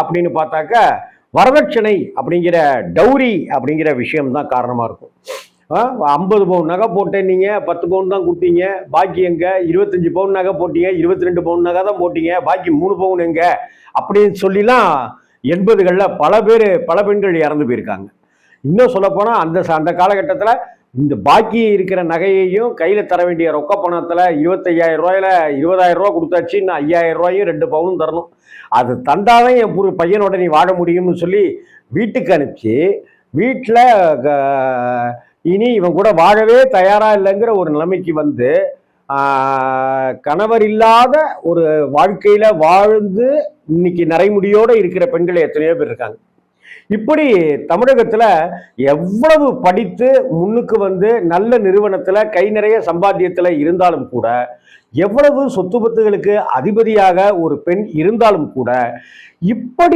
அப்படின்னு பார்த்தாக்க வரதட்சணை அப்படிங்கிற டௌரி அப்படிங்கிற விஷயம் தான் காரணமாக இருக்கும். 50 பவுன் நகை போட்டேன், நீங்கள் 10 பவுன் தான் கொடுத்தீங்க, பாக்கி எங்க? 25 பவுன் நகை போட்டீங்க, 22 பவுன் நகை தான் போட்டீங்க, பாக்கி 3 பவுன் எங்க? அப்படின்னு சொல்லிலாம் 80களில் பல பெண்கள் இறந்து போயிருக்காங்க. இன்னும் சொல்லப்போனால் அந்த காலகட்டத்தில் இந்த பாக்கி இருக்கிற நகையையும் கையில் தர வேண்டிய ரொக்க பணத்தில் 25,000 ரூபாயில 20,000 ரூபா கொடுத்தாச்சு, இன்னும் 5,000 ரூபாயும் 2 பவுனும் தரணும். அது தந்தாதான் என் பையனோட நீ வாழ முடியும்னு சொல்லி வீட்டுக்கு அனுப்பிச்சு, வீட்டில் இனி இவன் கூட வாழவே தயாரா இல்லைங்கிற ஒரு நிலைமைக்கு வந்து கணவர் இல்லாத ஒரு வாழ்க்கையில வாழ்ந்து இன்னைக்கு நரைமுடியோடு இருக்கிற பெண்கள் எத்தனையோ பேர் இருக்காங்க. இப்படி தமிழகத்துல எவ்வளவு படித்து முன்னுக்கு வந்து நல்ல நிறுவனத்துல கை நிறைய சம்பாத்தியத்துல இருந்தாலும் கூட, எவ்வளவு சொத்து பத்துகளுக்கு அதிபதியாக ஒரு பெண் இருந்தாலும் கூட, இப்படி